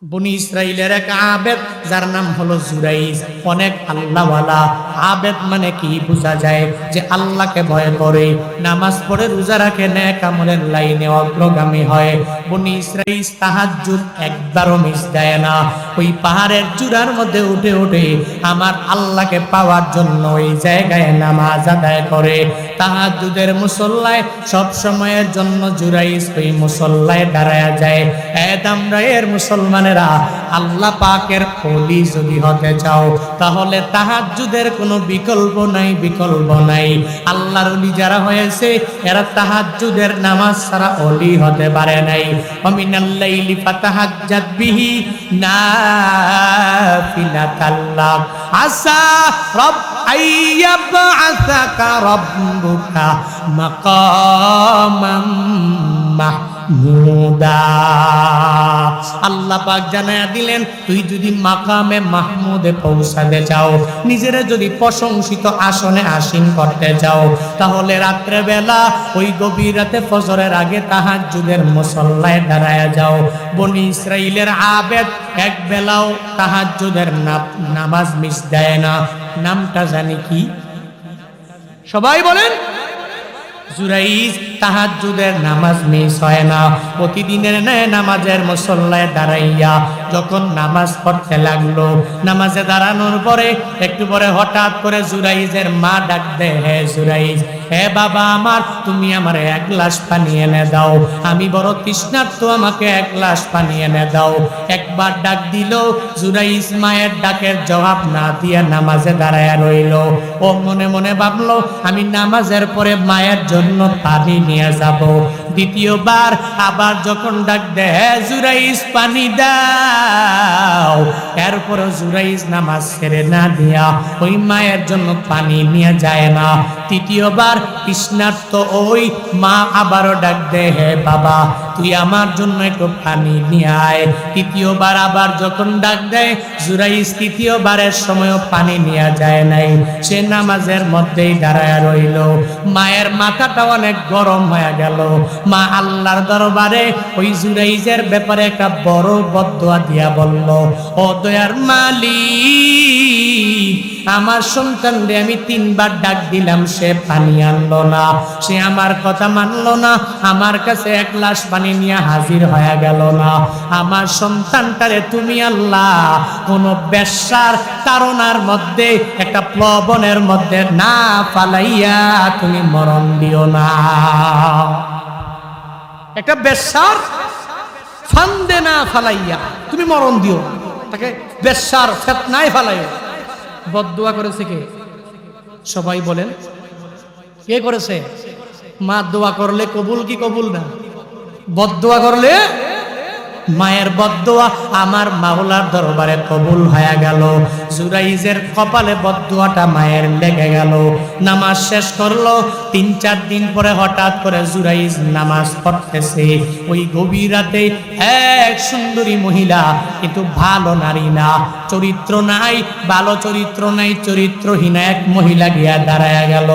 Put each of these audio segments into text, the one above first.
বনি ইসরাইলের এক আবেদ যার নাম হলো জুরাইজ, অনেক আল্লাহওয়ালা। আবেদ মানে কি বোঝা যায়? যে আল্লাহকে ভয় করে, নামাজ পড়ে, রোজা রাখে, নেক আমলের লাইনে অগ্রগামী হয়। বনি ইসরাইল তাহাজ্জুদ একবারও মিস দেয় না। ওই পাহাড়ের চূড়ার মধ্যে উঠে উঠে আমার আল্লাহকে পাওয়ার জন্য ওই জায়গায় নামাজ আদায় করে। তাহাজ্জুদের মুসল্লায় সব সময়ের জন্য জুরাইজ ওই মুসল্লায় দাঁড়ায়া যায়। আমরা এর মুসলমানেরা আল্লাহ পাকের ওলি যদি হতে চাও তাহলে তাহাজ্জুদের কোনো বিকল্প নাই, বিকল্প নাই। আল্লাহর ওলি যারা হয়েছে এরা তাহাজ্জুদের নামাজ ছাড়া ওলি হতে পারে নাই। ওমিনাল লাইলি ফাতাহাজ্জাদ বিহি নাফিলাতাল্লাহ আসা রব আইয়াবআসাকা রাব্বুকা মাকামাম মাহমুদা। আল্লাহ পাক জানায়া দিলেন, তুই যদি মাকামে মাহমুদে পৌঁছাতে চাও, নিজের যদি প্রশংসিত আসনে আসীন করতে চাও, তাহলে রাত্রে বেলা ওই গভীর রাতে ফজরের আগে তাহাজ্জুদের মুসল্লায় দাঁড়ায়া যাও। বনি ইসরাইলের আবেদ এক বেলাও তাহাজ্জুদের নামাজ মিস দেয় না। নামটা জানি কি? সবাই বলেন। জুরাইজ তাহাজ্জুদের নামাজ মিস হয় না। প্রতিদিনের ন্যায় নামাজের মুসল্লায় দাঁড়াইয়া যখন নামাজ পড়তে লাগলো, নামাজে দাঁড়ানোর পরে একটু পরে হঠাৎ করে জুরাইজের মা ডাক দেয়, হে জুরাইজ, হে বাবা আমার, তুমি আমার এক গ্লাস পানি এনে দাও, আমি বড় তৃষ্ণার্ত, আমাকে এক গ্লাস পানি এনে দাও। একবার ডাক দিল, জুরাইজ মায়ের ডাকের জবাব না দিয়ে নামাজে দাঁড়ায়া রইল। ও মনে মনে ভাবলো, আমি নামাজের পরে মায়ের জন্য পানি নিয়ে যাব। দ্বিতীয়বার আবার যখন ডাক দেয়, হে জুরাইজ পানি দাও, এরপর জুরাইজ নামাজ ছেড়ে না দিয়া ওই মায়ের জন্য পানি নিয়ে যায় না। তৃতীয়বার তৃষ্ণার্ত ওই মা আবারও ডাক দেয়, হে বাবা, তুই আমার জন্য একটু পানি নিয়ে আয়। তৃতীয়বার আবার যখন ডাক দেয়, জুরাইজ তৃতীয়বারের সময়ও পানি নিয়ে যায় নাই, সে নামাজের মধ্যেই দাঁড়ায় রইল। মায়ের মাথাটা অনেক গরম হয়ে গেল। মা আল্লাহর দরবারে ওই জুরাইজের ব্যাপারে একটা বড় বদদোয়া দিয়া বলল, ও দয়ার মালিক, আমার সন্তানরে আমি 3 বার ডাক দিলাম, সে পানি আনলো না, সে আমার কথা মানলো না, আমার কাছে এক গ্লাস পানি নিয়ে হাজির হয়ে গেল না। আমার সন্তানটারে তুমি আল্লাহ কোন বেশ্যার তাড়নার মধ্যে, একটা প্লবনের মধ্যে না ফালাইয়া তুমি মরণ দিও না। একটা বেশ্যার ফান্দে না ফালাইয়া তুমি মরণ দিও, তাকে বেশ্যার ফিতনায় ফালাইও। বদদুয়া করেছে কে? সবাই বলেন, কে করেছে? মা দোয়া করলে কবুল কি কবুল না? বদদুয়া করলে, মায়ের বদদুয়া আমার মাওলার দরবারে কবুল হয়ে গেল। জুরাইজের কপালে বদদুয়াটা মায়ের লেগে গেল। নামাজ শেষ করলো। 3-4 দিন পরে হঠাৎ করে জুরাইজ নামাজ পড়তেছে। ওই গভীর রাতে এক সুন্দরী মহিলা, কিন্তু ভালো নারী না, চরিত্র নাই, ভালো চরিত্র নাই, চরিত্রহীন এক মহিলা গিয়া দাঁড়ায়া গেল।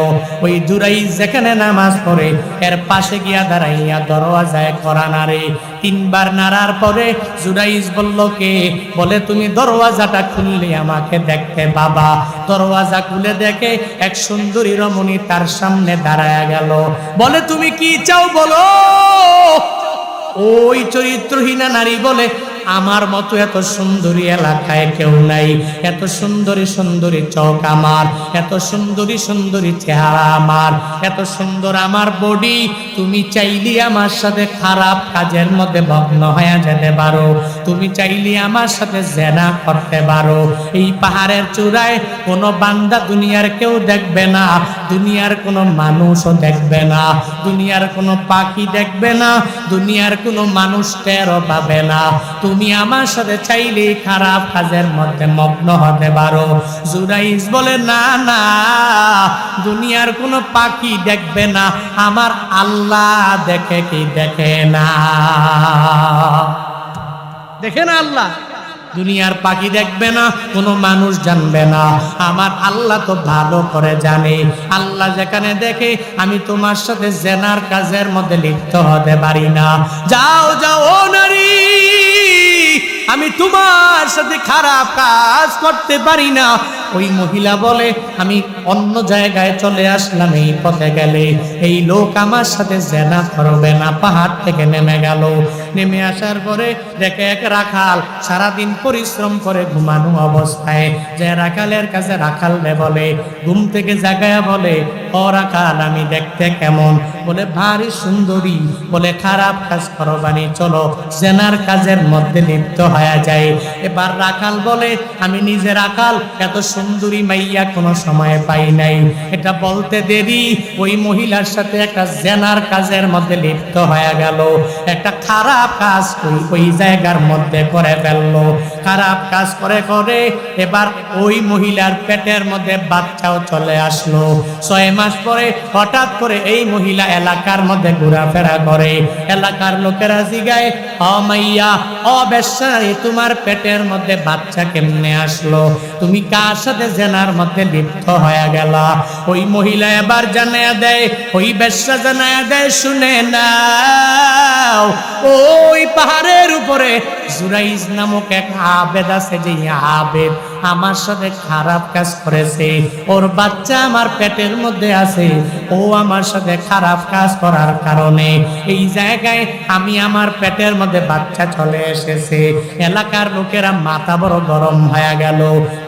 ওই জুরাইজ যেখানে নামাজ পড়ে এর পাশে গিয়া দাঁড়াইয়া দরওয়াজায় কড়া নাড়ে। 3 বার নাড়ার পরে জুরাইজ বলল, কে? বলে, তুমি দরওয়াজাটা খুললে আমাকে দেখতে পাবা। দরওয়াজা খুলে দেখে এক সুন্দরী রমণী তার সামনে দাঁড়ায়া গেল। বলে, তুমি কি চাও বলো? ওই চরিত্রহীনা নারী বলে, আমার মতো এত সুন্দরী এলাকায় কেউ নাই, এত সুন্দরী সুন্দরী চোখ আমার, এত সুন্দরী সুন্দরী চেহারা আমার, এত সুন্দর আমার বডি, তুমি চাইলে আমার সাথে খারাপ কাজের মধ্যে ভগ্ন হয়ে যেতে পারো, তুমি চাইলে আমার সাথে জেনা করতে পারো। এই পাহাড়ের চূড়ায় কোনো বান্দা দুনিয়ার কেউ দেখবে না, দুনিয়ার কোনো মানুষও দেখবে না, দুনিয়ার কোনো পাখি দেখবে না, দুনিয়ার কোনো মানুষ টেরও পাবে না। তুমি আমার সাথে চাইলে খারাপ কাজের মধ্যে মগ্ন হতে পারো। জুরাইজ বলে, না না, দুনিয়ার কোনো পাখি দেখবে না, আমার আল্লাহ দেখে কি দেখে না? দেখে না আল্লাহ? দুনিয়ার পাখি দেখবে না, কোনো মানুষ জানবে না, আমার আল্লাহ তো ভালো করে জানে। আল্লাহ যেখানে দেখে, আমি তোমার সাথে জেনার কাজের মধ্যে লিপ্ত হতে পারি না। যাও যাও ও নারী, আমি তোমার সাথে খারাপ কাজ করতে পারি না। ওই মহিলা বলে, আমি অন্য জায়গায় চলে আসলাম, এই পথে গেলে এই লোক আমার সাথে জেনা করবে না। পাহাড় থেকে নেমে গেল। নেমে আসার পরে দেখে এক রাখাল সারাদিন পরিশ্রম করে ঘুমানো অবস্থায়, যে রাখালের কাছে রাখালরে বলে, ঘুম থেকে জাগায়া বলে, ও রাখাল আমি দেখতে কেমন? বলে ভারী সুন্দরী। বলে খারাপ কাজ করবানি, চলো জেনার কাজের মধ্যে লিপ্ত হয়ে যায়। এবার রাখাল বলে, আমি নিজে রাখাল, এত সুন্দরী মাইয়া কোনো সময় পাই নাই। এটা বলতে দেরি ওই মহিলার সাথে একটা জেনার কাজের মধ্যে লিপ্ত হয়ে গেল। একটা খারাপ কাজ ওই জায়গার মধ্যে করে ফেললো। খারাপ কাজ করে করে এবার ওই মহিলার পেটের মধ্যে বাচ্চাও চলে আসলো। 6 মাস পরে হঠাৎ করে এই মহিলা এলাকার মধ্যে ঘোরাফেরা করে। এলাকার লোকেরা জিগায়, ও মাইয়া, ও বেশ্যারি, তোমার পেটের মধ্যে বাচ্চা কেমনে আসলো? তুমি কার সাথে জেনার মধ্যে লিপ্ত হয়ে গেলা? ওই মহিলা এবার জানায়া দেয়, ওই বেশ্যা জানায়া দেয়, শুনে নাও, ওই পাহাড়ের উপরে জুরাইজ নামক এক আবেদ আছে, যে আবেদ আমার সাথে খারাপ কাজ করেছে। ওর বাচ্চা আমার পেটের মধ্যে আছে। ও আমার সাথে খারাপ কাজ করার কারণে এই জায়গায় আমি আমার পেটের মধ্যে বাচ্চা চলে এসেছে। এলাকার লোকেরা মাথা বড় গরম হয়ে গেল।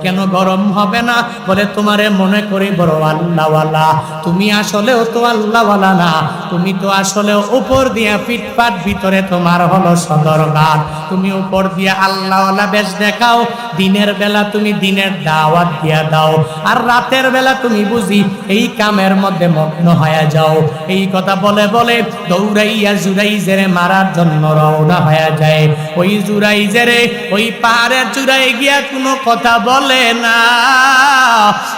কেন গরম হবে না? বলে তোমারে মনে করি বড় আল্লাহওয়ালা। তুমি আসলেও তো আল্লাহওয়ালা না, তুমি তো আসলে উপর দিয়া ফিটপাট, ভিতরে তোমার হলো সদরঘাট। তুমি উপর দিয়া আল্লাহওয়ালা বেশ দেখাও, দিনের বেলা তুমি দিনের দাওয়াত দিয়া দাও, আর রাতের বেলা তুমি বুঝি এই কামের মধ্যে মগ্ন হয়ে যাও। এই কথা বলে বলে দৌড়াইয়া জুরাইজের মারার জন্য রওনা হয়ে যায়। ওই জুরাইজের ওই পাহাড়ের চূড়ায় গিয়া কোনো কথা বলে না।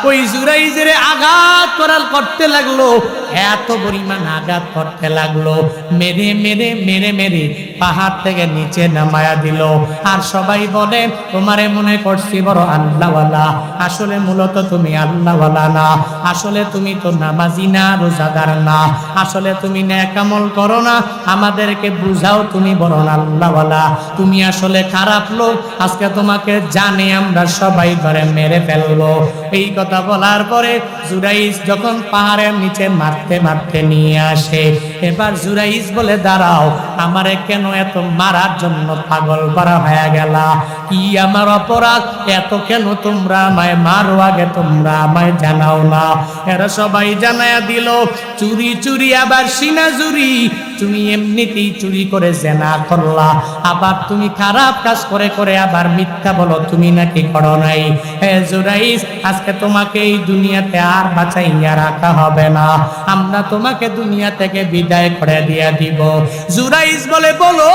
ওই জুরাইজের আঘাত করতে লাগলো, এত পরিমাণ আঘাত করতে লাগলো, মেরে মেরে মেরে মেরে পাহাড় থেকে নিচে নামায়া দিল। আর সবাই বলে, তোমারে মনে করছি বড় আল্লাহওয়ালা, আসলে মূলত তুমি আল্লাহওয়ালা না। আসলে তুমি তো নামাজি না, রোজাদার না, আসলে তুমি নেক আমল করো না। আমাদেরকে বুঝাও তুমি বড় আল্লাহওয়ালা, তুমি আসলে খারাপ লোক। আজকে তোমাকে জানে আমরা সবাই ধরে মেরে ফেলবো। এই কথা বলার পরে জুরাইজ যখন পাহাড়ের নিচে মারতে মারতে নিয়ে আসে, এবার জুরাইজ বলে, দাঁড়াও, আমারে কেন এত মারার জন্য পাগল করা হয়ে গেলা? কি আমার অপরাধ? এত কেন তোমরা আমায় মারো? আগে তোমরা আমায় জানাও না। এরা সবাই জানায়া দিল, চুরি চুরি আবার সিনা চুরি। তুমি এমনিতেই চুরি করে জেনা করলা, আবার তুমি খারাপ কাজ করে করে আবার মিথ্যা বলো তুমি নাকি করো নাই। হে জুরাইজ, আজকে তোমাকে এই দুনিয়াতে আর বাঁচাইয়া রাখা হবে না, আমরা তোমাকে দুনিয়া থেকে বিদায় করে দিয়ে দিব। জুরাইজ বলে, বলো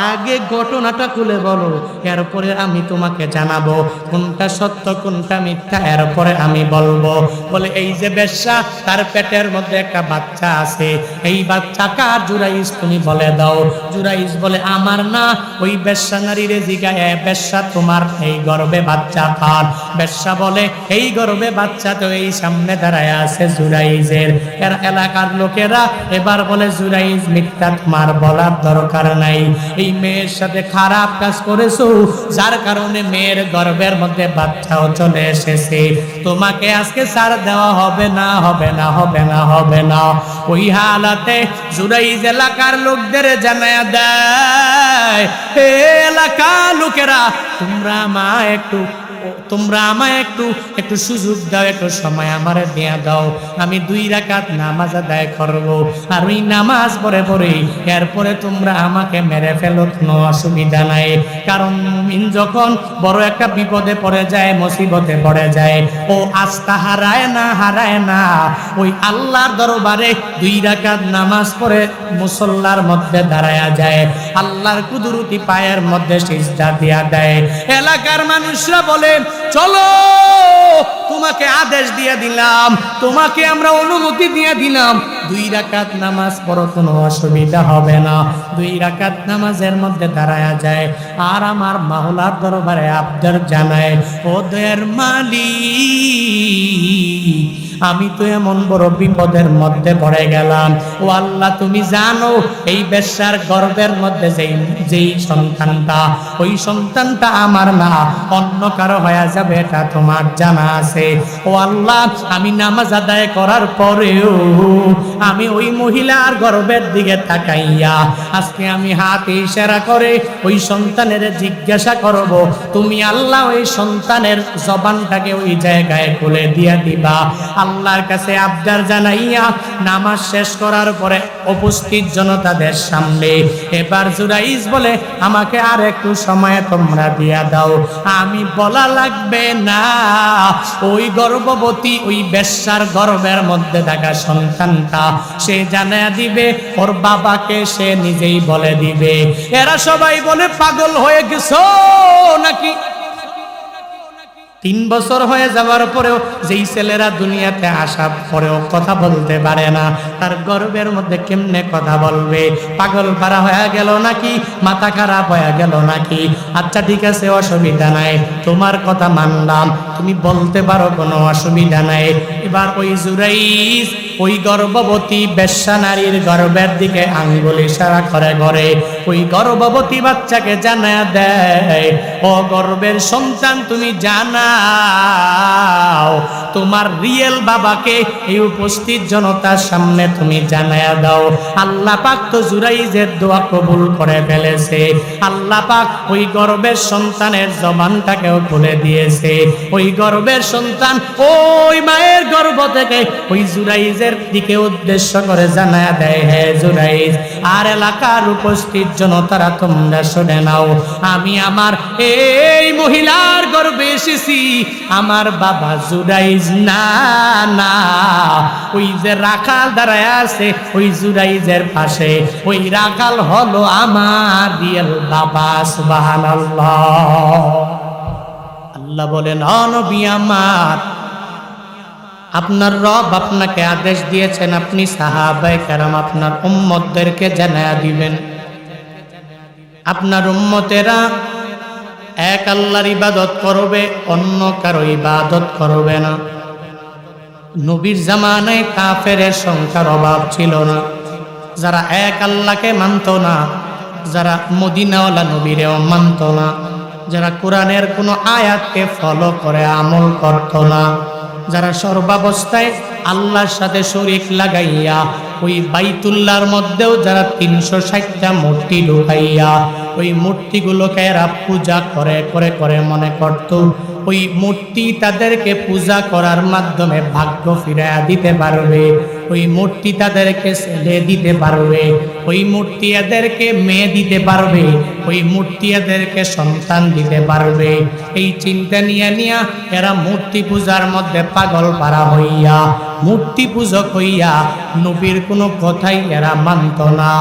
আগে ঘটনাটা খুলে বলো, এরপরে আমি তোমাকে জানাবো কোনটা সত্য কোনটা মিথ্যা, এরপরে আমি বলবো। বলে, এই যে বেশ্যা, তার পেটের মধ্যে একটা বাচ্চা আছে, এই বাচ্চা কার? জুরাইজ তুমি বলে দাও। জুরাইজ বলে, আমার না। ওই বেশ্যা নারীরে জিগায়, বেশ্যা তোমার এই গর্ভে বাচ্চা কার? বেশ্যা বলে, এই গর্ভে বাচ্চা তো এই সামনে দাঁড়ায় আছে জুরাইজের। এর এলাকার লোকেরা এবার বলে, জুরাইজ মিথ্যা তোমার বলার দরকার নাই, এই মেয়ের সাথে খারাপ কাজ করেছো, যার কারণে মেয়ের গর্ভের মধ্যে বাচ্চাও চলে এসেছে। তোমাকে আজকে ছাড় দেওয়া হবে না, হবে না, হবে না, হবে না। ওই হালাতে জুরাইজ এলাকার লোকদের জানায়া দেয়, হে এলাকার লোকেরা, তোমরা আমায় একটু সুযোগ দাও, একটু সময় আমারে দেয়া দাও, আমি 2 রাকাত নামাজ আদায় করবো। আর ওই নামাজ পড়ে পড়ে এরপরে তোমরা আমাকে মেরে ফেলো, কোনো অসুবিধা নাই। কারণ মুমিন যখন বড় একটা বিপদে পড়ে যায়, মুসিবতে পড়ে যায়, ও আস্থা হারায় না, ওই আল্লাহর দরবারে 2 রাকাত নামাজ পড়ে মুসল্লার মধ্যে দাঁড়ায়া যায়, আল্লাহর কুদরতি পায়ের মধ্যে সিজদা দিয়া দেয়। এলাকার মানুষরা বলে, চলো, তোমাকে আদেশ দিয়ে দিলাম, তোমাকে আমরা অনুমতি দিয়ে দিলাম, 2 রাকাত নামাজ পড়ো, কোনো অসুবিধা হবে না। 2 রাকাত নামাজের মধ্যে দাঁড়ায়া যায়, আর আমার মাওলার দরবারে আবদার জানায়, ও দয়ার মালিক, আমি তো এমন বড় বিপদের মধ্যে পড়ে গেলাম। ও আল্লাহ, তুমি জানো এই বেশ্যার গর্ভের মধ্যে যেই সন্তানটা, ওই সন্তানটা আমার না, অন্য কারো হয়ে যাবে, এটা তোমার জানা আছে। ও আল্লাহ, আমি নামাজ আদায় করার পরেও আমি ওই মহিলার গর্ভের দিকে তাকাইয়া আজকে আমি হাতে ইশারা করে ওই সন্তানের জিজ্ঞাসা করব, তুমি আল্লাহ ওই সন্তানের জবানটাকে ওই জায়গায় খুলে দিয়া দিবা। আল্লাহর কাছে আবদার জানাইয়া নামাজ শেষ করার পরে উপস্থিত জনতাদের সামনে এবার জুরাইজ বলে, আমাকে আর একটু সময় তোমরা দিয়া দাও, আমি বলা লাগবে না, ওই গর্ভবতী ওই বেশ্যার গর্ভের মধ্যে থাকা সন্তানটা সে জানা দিবে, ওর বাবাকে সে নিজেই বলে দিবে। এরা সবাই বলে, পাগল হয়ে গেছো নাকি? 3 বছর হয়ে যাওয়ার পরেও যেই ছেলেরা দুনিয়াতে আসার পরেও কথা বলতে পারে না, তার গর্ভের মধ্যে কেমনে কথা বলবে? পাগল পারা হয়ে গেল নাকি? মাথা খারাপ হয়ে গেল নাকি? আচ্ছা ঠিক আছে, অসুবিধা নাই, তোমার কথা মানলাম, তুমি বলতে পারো, কোনো অসুবিধা নাই। এবার ওই জুরাইজ ওই গর্ভবতী বেশ্যা নারীর গর্ভের দিকে আঙ্গুল ইশারা করে ঘরে ওই গর্ভবতী বাচ্চাকে জানা দেয়, ও গর্ভের সন্তান, তুমি জানাও তোমার রিয়েল বাবাকে এই উপস্থিত জনতার সামনে তুমি জানায়া দাও। আল্লাহ পাক তো জুরাইজের দোয়া কবুল করে ফেলেছে। আল্লাহ পাক ওই গর্ভের সন্তানের জবানটাকেও খুলে দিয়েছে। ওই গর্ভের সন্তান ওই মায়ের গর্ভ থেকে ওই জুরাইজের দিকে উদ্দেশ্য করে জানায়া দেয়, হে জুরাইজ আর এলাকার উপস্থিত জনতারা, তোমরা শুনে নাও, আমি আমার এই মহিলার গর্ভে এসেছি, আমার বাবা জুরাইজ না, না, ওই যে রাখাল দাঁড়ায় আছে ওই জুরাইজের পাশে, ওই রাখাল হলো আমার রিয়েল বাবা। সুবহানাল্লাহ। আল্লাহ বলেন, ও নবী আমার, আপনার রব আপনাকে আদেশ দিয়েছেন, আপনি সাহাবায়ে কেরাম আপনার উম্মতদেরকে জানায়া দিবেন, আপনার উম্মতেরা এক আল্লাহর ইবাদত করবে, অন্য কারো ইবাদত করবে না। নবীর জামানায় কাফেরের সংখ্যার অভাব ছিল না, যারা এক আল্লাহকে মানত না, যারা মদিনাওয়ালা নবীরেও মানত না, যারা কোরআনের কোনো আয়াতকে ফলো করে আমল করত না, যারা সর্বাবস্থায় আল্লাহর সাথে শরীক লাগাইয়া ওই বাইতুল্লাহর মধ্যেও যারা 360টা মূর্তি ঢুকাইয়া ওই মূর্তিগুলোকে এরা পূজা করে করে করে মনে করত ওই মূর্তি তাদেরকে পূজা করার মাধ্যমে ভাগ্য ফিরাইয়া দিতে পারবে, ওই মূর্তি তাদেরকে ছেলে দিতে পারবে, ওই মূর্তি এদেরকে মেয়ে দিতে পারবে, ওই মূর্তি এদেরকে সন্তান দিতে পারবে। এই চিন্তা নিয়ে নিয়া এরা মূর্তি পূজার মধ্যে পাগল পারা হইয়া মূর্তি পূজক হইয়া নবীর কোনো কথাই এরা মানত না।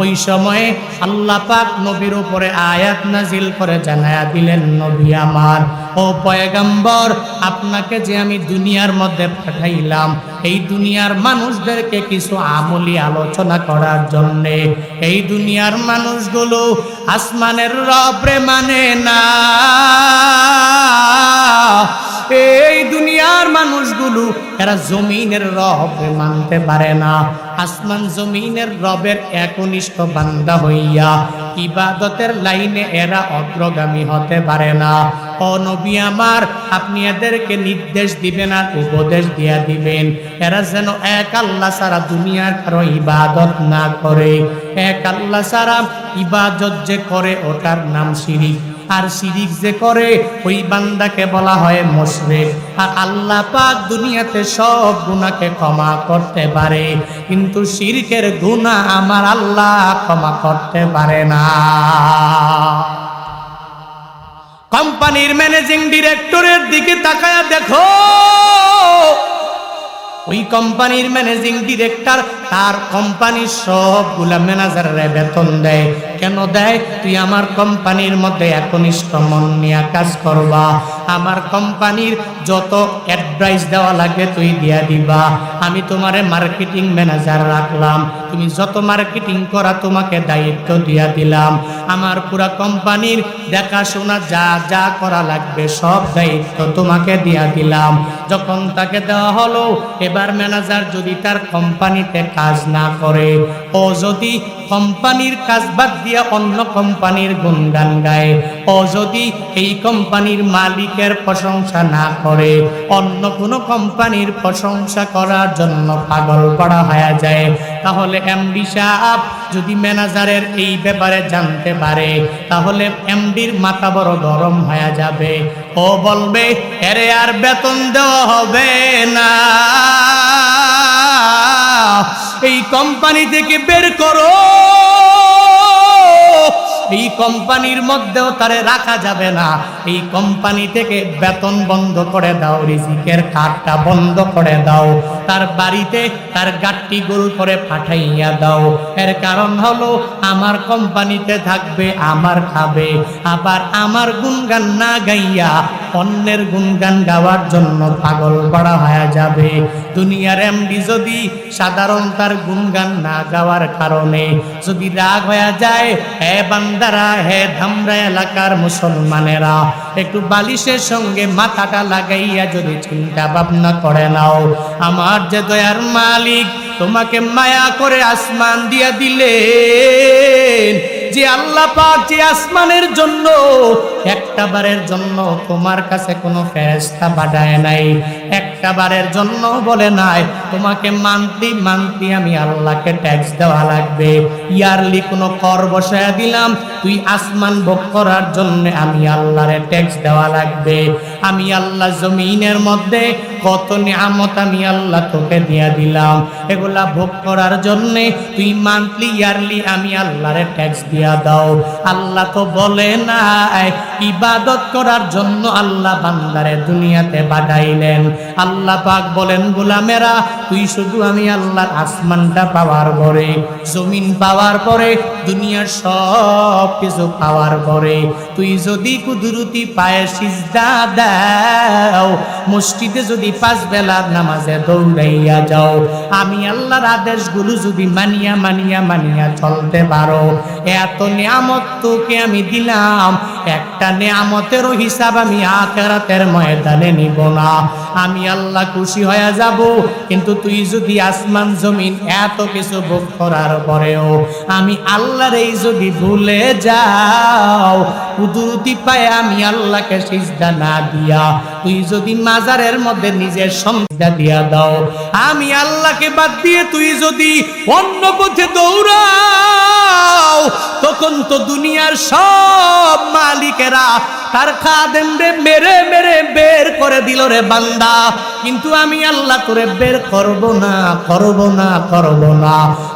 ওই সময়ে আল্লাহ পাক নবীর উপরে আয়াত নাজিল করে জানায়া দিলেন, নবী আমার, ও পয়গম্বর, আপনাকে যে আমি দুনিয়ার মধ্যে পাঠাইলাম এই দুনিয়ার মানুষদেরকে কিছু আমলি আলোচনা করার জন্যে। এই দুনিয়ার মানুষগুলো আসমানের রবরে মানে না, এই দুনিয়ার মানুষগুলো এরা জমিনের রবরে মানতে পারে না। আসমান জমিনের রবের একনিষ্ঠ বান্দা হইয়া ইবাদতের লাইনে এরা অগ্রগামী হতে পারে না। ও নবী আমার, আপনি এদেরকে নির্দেশ দিবেন আর উপদেশ দিয়া দিবেন, এরা যেন এক আল্লাহ ছাড়া দুনিয়ার কারো ইবাদত না করে। এক আল্লাহ ছাড়া ইবাদত যে করে ওটার নাম শিরিক, আর শিরিক যে করে ওই বান্দাকে বলা হয় মুশরিক। আর আল্লাহ পাক দুনিয়াতে সব গুনাহকে ক্ষমা করতে পারে, কিন্তু শিরকের গুনাহ আমার আল্লাহ ক্ষমা করতে পারে না। কোম্পানির ম্যানেজিং ডিরেক্টরের দিকে তাকায়া দেখো, ওই কোম্পানির ম্যানেজিং ডিরেক্টর তার কোম্পানির সবগুলা ম্যানেজাররা বেতন দেয়। কেন দেয়? তুই আমার কোম্পানির মধ্যে একনিষ্ঠ মন নিয়ে কাজ করবা, আমার কোম্পানির যত অ্যাডভাইস দেওয়া লাগে তুই দিয়া দিবা, আমি তোমারে মার্কেটিং ম্যানেজার রাখলাম, তুমি যত মার্কেটিং করা তোমাকে দায়িত্ব দিয়া দিলাম, আমার পুরা কোম্পানির দেখাশোনা যা যা করা লাগবে সব দায়িত্ব তোমাকে দিয়া দিলাম। যখন তাকে দেওয়া হলো, এবার ম্যানেজার যদি তার কোম্পানিতে কাজ না করে, ও যদি কোম্পানির কাজ বাদ দিয়া অন্য কোম্পানির গুণগান গায়, ও যদি এই কোম্পানির মালিকের প্রশংসা না করে, অন্য কোনো কোম্পানির প্রশংসা করার জন্য পাগল করা হয়ে যায়, তাহলে এমডি সাহেব যদি ম্যানেজারের এই ব্যাপারে জানতে পারে, তাহলে এমডির মাথা বড় গরম হয়ে যাবে। ও বলবে, এরে আর বেতন দেওয়া হবে না, এই কোম্পানি থেকে বের করো, এই কোম্পানির মধ্যেও তারে রাখা যাবে না, এই কোম্পানি থেকে বেতন বন্ধ করে দাও, রিজিকের কার্ডটা বন্ধ করে দাও, তার বাড়িতে তার গাট্টি গোল করে পাঠাইয়া দাও। এর কারণ হলো আমার কোম্পানিতে থাকবে, আমার খাবে, আবার আমার গুণগান না গাইয়া অন্যের গুণগান গাওয়ার জন্য পাগল করা হয়ে যাবে। দুনিয়ার এমডি যদি সাধারণ তার গুণগান না গাওয়ার কারণে যদি রাগ হয়ে যায়, হে বান্দারা, হে ধামরা এলাকার মুসলমানেরা, একটু বালিশের সঙ্গে মাথাটা লাগাইয়া যদি চিন্তা ভাবনা করে নাও, আমার যে দয়ার মালিক তোমাকে মায়া করে আসমান দিয়া দিলেন, যে আল্লাহ পাক যে আসমানের জন্য একটা বারের জন্য তোমার কাছে কোনো ফেরেশতা পাঠায় নাই, একটা বারের জন্য বলে নাই তোমাকে মান্থলি আমি আল্লাহকে ট্যাক্স দেওয়া লাগবে, ইয়ারলি কোনো কর বসায় দিলাম, তুই আসমান ভোগ করার জন্য আমি আল্লাহরে ট্যাক্স দেওয়া লাগবে। আমি আল্লাহ জমিনের মধ্যে কত নিয়ামত আমি আল্লাহ তোকে দিয়া দিলাম, এগুলা ভোগ করার জন্য তুই মান্থলি ইয়ারলি আমি আল্লাহরে ট্যাক্স দিয়া দাও। আল্লাহ তো বলে নাই ইবাদত করার জন্য আল্লাহ বান্দারে দুনিয়াতে পাঠাইলেন। আল্লাহ পাক বলেন, গোলামেরা তুই শুধু আমি আল্লাহর আসমানটা পাওয়ার পরে, জমিন পাওয়ার পরে, দুনিয়ার সব কিছু পাওয়ার পরে তুই যদি কুদরতি পায়ে সিজদা দাও, মসজিদে যদি 5 বেলার নামাজে দৌড়াইয়া যাও, আমি আল্লাহর আদেশগুলো যদি মানিয়া চলতে পারো, এত নিয়ামত তোকে আমি দিলাম, একটা নিয়ামতেরও হিসাব আমি আখিরাতের ময়দানে নিব না, আমি আল্লাহ খুশি হয়ে যাব। কিন্তু তুই যদি আসমান জমিন এত কিছু ভোগ করার পরেও আমি আল্লাহর এই যদি ভুলে যাও, কুদরতি পায়ে আমি আল্লাহকে সিজদা না দিয়া তুই যদি মাজারের মধ্যে নিজের সিজদা দিয়া দাও, আমি আল্লাহকে বাদ দিয়ে তুই যদি অন্য পথে দৌড়াও, তখন তো দুনিয়ার সব মালিকেরা তার খাদেমরে মেরে মেরে বের করে দিল রে বান্দা, কিন্তু আমি আল্লাহ তোরে বের করব না।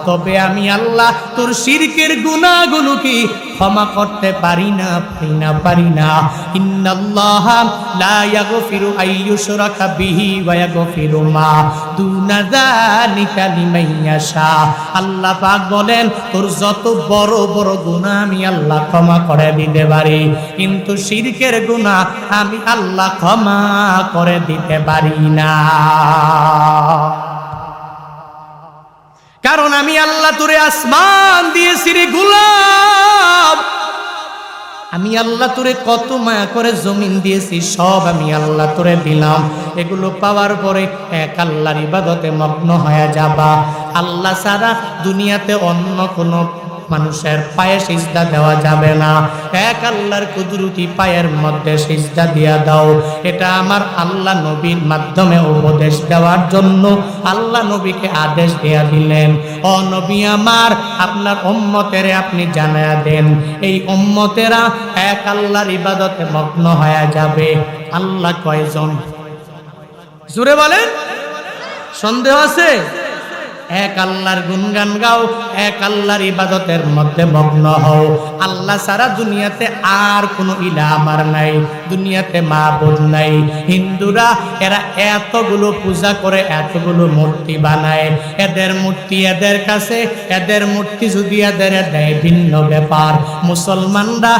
তবে আমি আল্লাহ তোর শিরকের গুনাহগুলো কি ক্ষমা করতে পারি না। ইন্নাল্লাহা লা ইয়াগফিরু আইয়ুশরাকা বিহি ওয়া ইয়াগফিরু মা দুনা যালিকা লিমান ইয়াশা। আল্লাহ পাক বলেন, তোর যত বড় বড় গুনাহ আমি আল্লাহ ক্ষমা করে দিতে পারি, কিন্তু শিরকের গুনাহ আমি আল্লাহ ক্ষমা করে দিতে পারি না। কারণ আমি আল্লাহ তোরে আসমান দিয়েছি রে গোলাম, আমি আল্লাহ তোরে কত মায়া করে জমিন দিয়েছি, সব আমি আল্লাহ তোরে দিলাম। এগুলো পাওয়ার পরে এক আল্লাহর ইবাদতে মগ্ন হয়ে যাবা। আল্লাহ ছাড়া দুনিয়াতে অন্য কোনো মানুষের পায়ে সিজদা দেওয়া যাবে না, এক আল্লাহর কুদরতি পায়ের মধ্যে সিজদা দিয়া দাও। এটা আমার আল্লাহ নবীর মাধ্যমে উপদেশ দেওয়ার জন্য আল্লাহ নবীকে আদেশ দেয়া দিলেন, ও নবী আমার, আপনার উম্মতেরে আপনি জানায়া দেন, এই উম্মতেরা এক আল্লাহর ইবাদতে মগ্ন হয়ে যাবে। আল্লাহ কয়জন? জোরে বলেন, সন্দেহ আছে? এক আল্লাহর গুণগান গাও, এক আল্লাহর ইবাদতের মধ্যে মগ্ন হও। আল্লাহ সারা দুনিয়াতে আর কোনো ইলাহ আমার নাই, দুনিয়াতে মাবুদ নাই। হিন্দুরা এরা এতগুলো পূজা করে, এতগুলো মূর্তি বানায়, এদের মূর্তি এদের কাছে, এদের মূর্তি যদি এদের দেয় ভিন্ন ব্যাপার। মুসলমানরা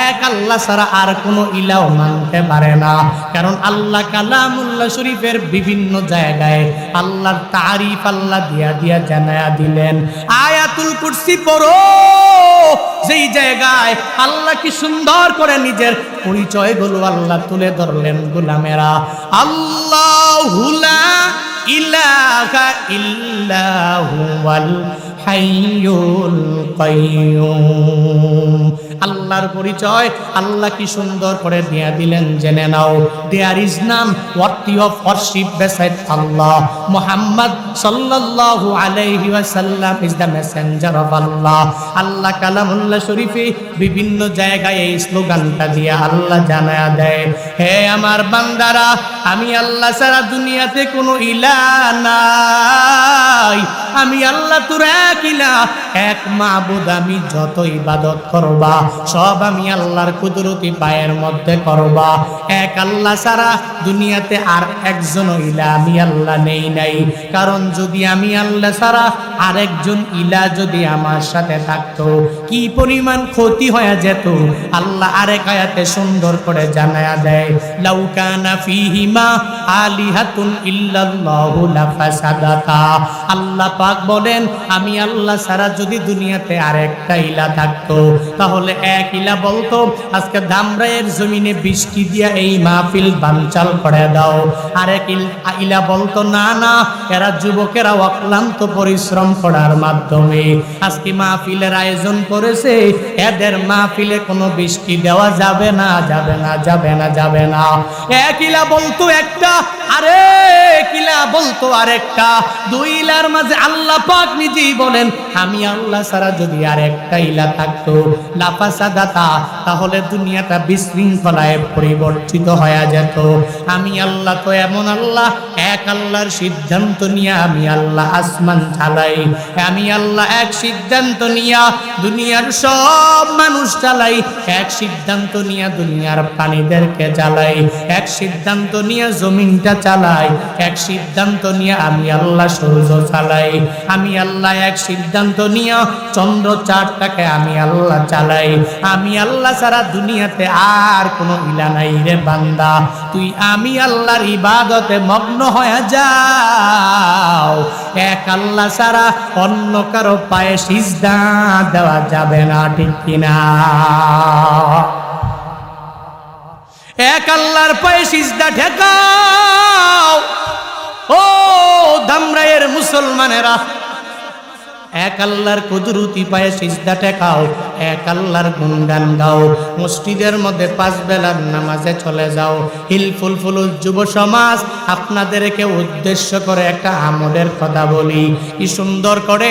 এক আল্লাহ ছাড়া আর কোনো ইলাহ মানতে পারে না, কারণ আল্লাহ কালামুল্লাহ শরীফের বিভিন্ন জায়গায় আল্লাহর তারিফ আল্লাহ দিয়া দিয়া জানায়া দিলেন। আয়াতুল কুরসি পড়ো, যেই জায়গায় আল্লাহ কি সুন্দর করে নিজের পরিচয়গুলো আল্লাহ তুলে ধরলেন। গোলামেরা, আল্লাহু লা ইলাহা ইল্লা হুয়াল হাইয়ুল কাইয়্যুম। আল্লাহর পরিচয় আল্লাহ কি সুন্দর করে দিয়া দিলেন, জেনে নাও। There is none worthy of worship beside Allah. Muhammad সাল্লাল্লাহু আলাইহি ওয়াসাল্লাম is the messenger of Allah. Allah কালামুল্লাহ শরীফে বিভিন্ন জায়গায় এই স্লোগানটা দিয়া আল্লাহ জানায়া দেয়, হে আমার বান্দারা, আমি আল্লাহ ছাড়া দুনিয়াতে কোনো ইলাহ নাই। আমি আল্লাহ তোর এক ইলাহ, এক মাবুদ। আমি যত ইবাদত করবা সব আমি আল্লাহর কুদরতি পায়ের মধ্যে করবা। এক আল্লাহ ছাড়া দুনিয়াতে আর একজন ইলাহ আমি আল্লাহ নেই নাই। কারণ যদি আমি আল্লাহ ছাড়া আরেকজন ইলাহ যদি আমার সাথে থাকতো, কি পরিমাণ ক্ষতি হয়ে যেত। আল্লাহ আরেক আয়াতে সুন্দর করে জানায়া দেয়, লাউ কানা ফীহিমা আলিহাতুন ইল্লাল্লাহু লাফাসাদাতা। আল্লাহ পাক বলেন, আমি আল্লাহ ছাড়া যদি দুনিয়াতে আরেকটা ইলাহ থাকতো, তাহলে এক ইলাহ বলতো, আজকে ধামরাইয়ের জমিনে বৃষ্টি দিয়া এই মাহফিল বানচাল করে দাও। আরেক ইলাহ বলতো, না না, এরা যুবকেরা অক্লান্ত পরিশ্রম করার মাধ্যমে আজকে মাহফিলের আয়োজন করেছে, এদের মাহফিলে কোনো বৃষ্টি দেওয়া যাবে না, যাবে না, যাবে না, যাবে না। এক ইলাহ বলতো একটা, আরেক ইলাহ বলতো আরেকটা। দুই ইলাহর মাঝে আল্লাহ পাক নিজেই বলেন, আমি আল্লাহ ছাড়া যদি আরেকটা ইলাহ থাকতো লাফাসাদাতা, তাহলে দুনিয়াটা বিশৃঙ্খলায় পরিবর্তিত হয়ে যেত। আমি আল্লাহ তো এমন আল্লাহ, এক আল্লাহর সিদ্ধান্ত নিয়ে আমি আল্লাহ আসমান চালাই। আমি আল্লাহ এক সিদ্ধান্ত নিয়ে দুনিয়ার সব মানুষ চালাই, এক সিদ্ধান্ত নিয়ে দুনিয়ার প্রাণীদেরকে চালাই, এক সিদ্ধান্ত নিয়ে জমিনটা চালাই, এক সিদ্ধান্ত নিয়ে আমি আল্লাহ সূর্য চালাই। আমি আল্লাহ এক সিদ্ধান্ত নিয়ে চন্দ্র চাঁদটাকে আমি আল্লাহ চালাই। আমি আল্লাহ ছাড়া দুনিয়াতে আর কোনো ইলাহ নাই রে বান্দা। তুই আমি আল্লাহর ইবাদতে মগ্ন হয়ে যাও। এক আল্লাহ ছাড়া অন্য কারো পায়ে সিজদা দেওয়া যাবে না, ঠিক কিনা? এক আল্লাহর পায়ে সিজদা ঠেকাও। ও ধামরাইয়ের মুসলমানেরা, এক আল্লাহর কুদরতি পায়ে সিজদা ঠেকাও, এক আল্লাহর গুণগান গাও। মসজিদের মধ্যে 5 বেলার নামাজে চলে যাও। হিলফুল ফুলুল যুব সমাজ, আপনাদেরকে উদ্দেশ্য করে একটা আমলের কথা বলি। কি সুন্দর করে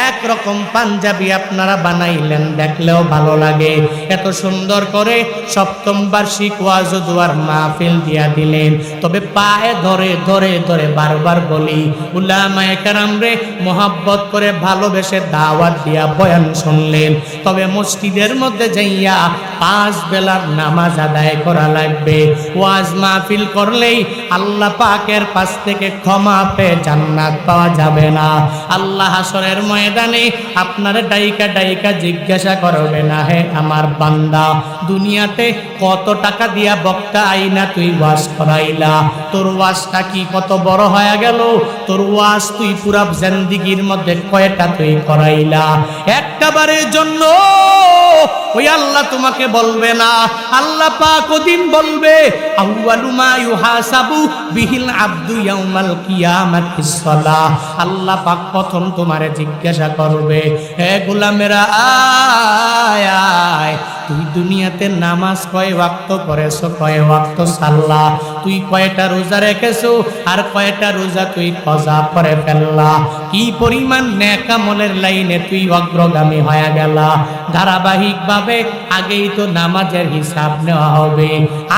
একরকম পাঞ্জাবি আপনারা বানাইলেন, দেখলেও ভালো লাগে। এত সুন্দর করে সপ্তম বার্ষিক ওয়াজ ও দুয়ার মাহফিল দিয়া দিলেন। তবে পায়ে ধরে ধরে ধরে বারবার বলি, উলামায়ে কেরাম রে মোহাব্বত করে ভালোবেসে দাওয়াত দিয়া বয়ান শুনলেন। তবে মসজিদের মধ্যে যাইয়া 5 বেলার নামাজ আদায় করা লাগবে। ওয়াজ মাহফিল করলেই আল্লাহ পাকের পাশ থেকে ক্ষমা পেয়ে জান্নাত পাওয়া যাবে না। আল্লাহ হাসরের ময়দানে আপনার ডাইকা ডাইকা জিজ্ঞাসা করবে না, হে আমার বান্দা, দুনিয়াতে কত টাকা দিয়া বক্তা আইনা তুই ওয়াজ করাইলা? তোর ওয়াজটা কি কত বড় হয়ে গেল? তোর ওয়াজ তুই পুরা জিন্দেগির মধ্যে কয়টা তুই করাইলা? একটা বারের জন্য ওই আল্লাহ তোমাকে বলবে না। আল্লাহ পাক ওদিন বলবে, আউয়ালু মা ইউহাসাবু বিহিল আবদু ইয়াউমাল কিয়ামাতিস সালাহ। আল্লাহ পাক প্রথম তোমারে জিজ্ঞাসা করবে, হে গোলামেরা আয় আয়, তুই দুনিয়াতে নামাজ কয় ওয়াক্ত পড়েছ, কয় ওয়াক্ত সাল্লাহ? তুই কয়টা রোজা রেখেছো আর কয়টা রোজা তুই কজা করে ফেললা, কি পরিমাণ নেক আমলের লাইনে তুই অগ্রগামী হয়ে গেলা। ধারাবাহিকভাবে আগেই তো নামাজের হিসাব নেওয়া হবে,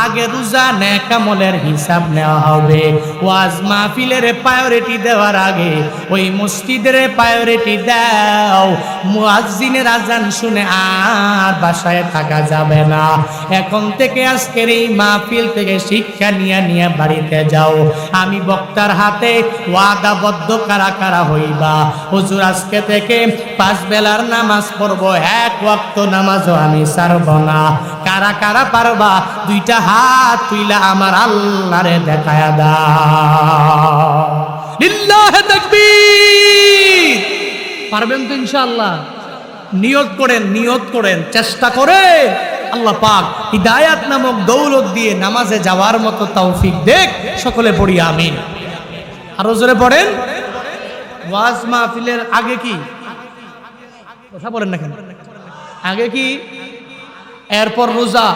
আগে রোজা নেক আমলের হিসাব নেওয়া হবে। ওয়াজ মাহফিলের প্রায়োরিটি দেওয়ার আগে ওই মসজিদের প্রায়োরিটি দাও। মুয়াজ্জিনের আজান শুনে আর বাসায় থাকা যাবে না। এখন থেকে আজকের এই মাহফিল থেকে শিক্ষা নিয়ে নিয়ে বাড়িতে যাও। আমি বক্তার হাতে ওয়াদাবদ্ধ কারা কারা হইবা, হুজুর আজকে থেকে 5 বেলার নামাজ পড়বো, 1 ওয়াক্ত নামাজও আমি ছাড়ব না। কারা কারা পারবা 2টা হাত তুইলা আমার আল্লাহরে দেখায়া দাও। লিল্লাহি তাকবীর। পারবেন তো ইনশাআল্লাহ? নিয়ত করেন, নিয়ত করেন, চেষ্টা করে আল্লাহ পাক হিদায়াত নামক দৌলত দিয়ে নামাজে যাওয়ার মতো তৌফিক দেখ। সকলে পড়ি আমিন। আরো জোরে পড়েন। ওয়াজ মাহফিলের আগে কি কথা বলেন না কেন? আগে কি? এরপর রোজা,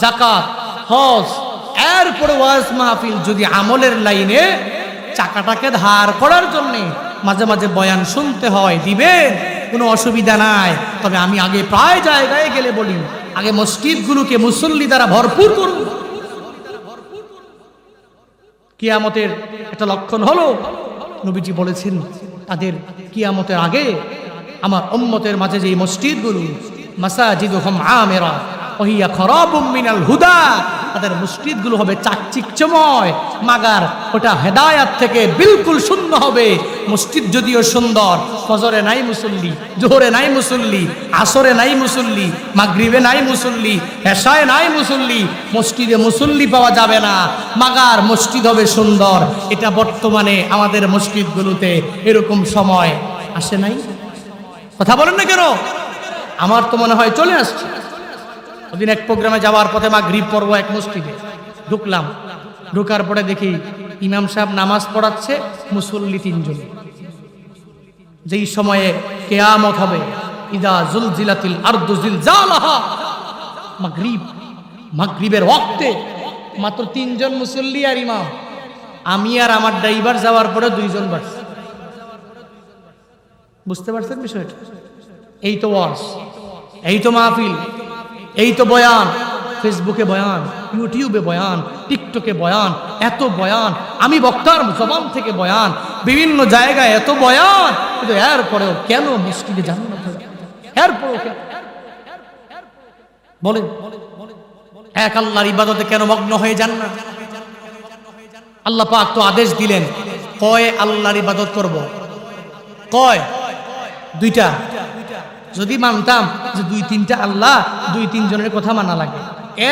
যাকাত, হজ, এরপর ওয়াজ মাহফিল। যদি আমলের লাইনে চাকাটাকে ধার করার জন্য মাঝে মাঝে বয়ান শুনতে হয়, দিবেন, কোনো অসুবিধা নাই। তবে আমি আগে প্রায় জায়গায় গেলে বলি, আগে মসজিদগুলোকে মুসল্লি দ্বারা ভরপুর করুন। কিয়ামতের একটা লক্ষণ হলো, নবীজি বলেছেন তাদের কিয়ামতের আগে আমার উম্মতের মাঝে যে মসজিদগুলো, মাসাজিদুহুম আমিরা ওয়া হিয়া খারাবুম মিনাল হুদা, তাদের মসজিদগুলো হবে চাকচিক্যময়, মাগার ওটা হেদায়াত থেকে বিলকুল শূন্য হবে। মসজিদ যদিও সুন্দর, ফজরে নাই মুসল্লি, জোহরে নাই মুসল্লি, আসরে নাই মুসল্লি, মাগরিবে নাই মুসল্লি, এশায় নাই মুসল্লি, মসজিদে মুসল্লি পাওয়া যাবে না। মাগার মসজিদ হবে সুন্দর। এটা বর্তমানে আমাদের মসজিদগুলোতে এরকম সময় আসে নাই। কথা বলেন না কেন? আমার তো মনে হয় চলে আসছে। ওদিন এক প্রোগ্রামে যাওয়ার পথে মাগরিব পড়বো এক মসজিদে ঢুকলাম, ঢোকার পরে দেখি ইমাম সাহেব নামাজ পড়াচ্ছে, মুসল্লি 3 জন। যেই সময়ে কিয়ামত হবে, ইদা জুলজিলাতিল আরদু জিলজালাহা, মাগরিবের ওয়াক্তে মাত্র 3 জন মুসল্লি আর ইমাম। আমি আর আমার ড্রাইভার যাওয়ার পরে 2 জন বাড়ছে। বুঝতে পারছেন বিষয়টা? এই তো ওয়াজ, এই তো মাহফিল, এই তো বয়ান, ফেসবুকে বয়ান, ইউটিউবে বয়ান, টিকটকে বয়ান, এত বয়ান, আমি বক্তার জবান থেকে বয়ান, বিভিন্ন জায়গায় এত বয়ান, কিন্তু এরপরেও কেন মসজিদে যান না? এরপরেও কেন বলেন? এক আল্লাহর ইবাদতে কেন মগ্ন হয়ে যান না? আল্লাহ পাক তো আদেশ দিলেন, কয় আল্লাহর ইবাদত করব, কয় 2টা। যদি মানতাম যে 2-3টা আল্লাহ, 2-3 জনের কথা মানা লাগে,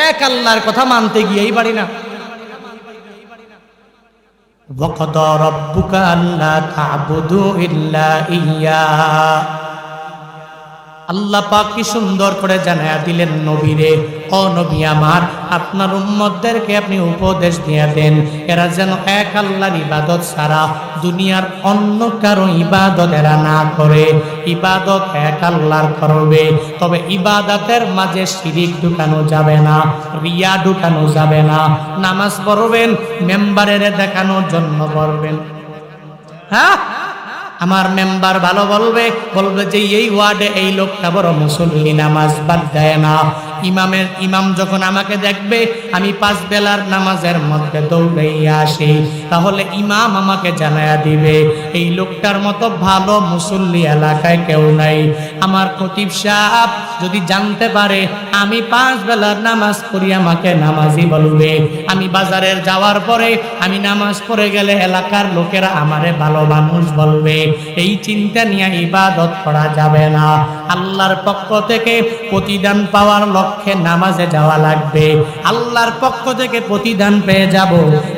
এক আল্লাহর কথা মানতে গিয়েই পারি না। ওয়াকাদা রাব্বুকা আল্লা তা'বুদু ইল্লা ইয়্যা। আল্লাহ পাক কি সুন্দর করে জানায়া দিলেন নবীরে, ও নবী আমার, আপনার উম্মতদেরকে আপনি উপদেশ দিয়ে দেন, এরা যেন এক আল্লাহর ইবাদত ছাড়া দুনিয়ার অন্য কারো ইবাদত এরা না করে, ইবাদত এক আল্লাহর করবে। তবে ইবাদতের মাঝে শিরিক ঢুকানো যাবে না, রিয়া ঢুকানো যাবে না। নামাজ পড়বেন মেম্বারের দেখানোর জন্য পড়বেন। হ্যাঁ, আমার মেম্বার ভালো বলবে, বলবে যে এই ওয়ার্ডে এই লোকটা বড় মুসল্লি, নামাজ বাদ দেয় না। ইমাম যখন আমাকে দেখবে আমি 5 বেলার নামাজের মধ্যে দৌড়াইয়া আসি, তাহলে ইমাম আমাকে জানায়া দিবে এই লোকটার মতো ভালো মুসল্লি এলাকায় কেউ নাই। আমার খতিব সাহেব যদি জানতে পারে আমি 5 বেলার নামাজ পড়ি, আমাকে নামাজি বলবে। আমি বাজারের যাওয়ার পরে আমি নামাজ পড়ে গেলে এলাকার লোকেরা আমারে ভালো মানুষ বলবে। এই চিন্তা নিয়ে ইবাদত করা যাবে না। আল্লাহর পক্ষ থেকে প্রতিদান পাওয়ার লক্ষ্যে নামাজে যাওয়া লাগবে, আল্লাহর পক্ষ থেকে প্রতিদান পেয়ে যাব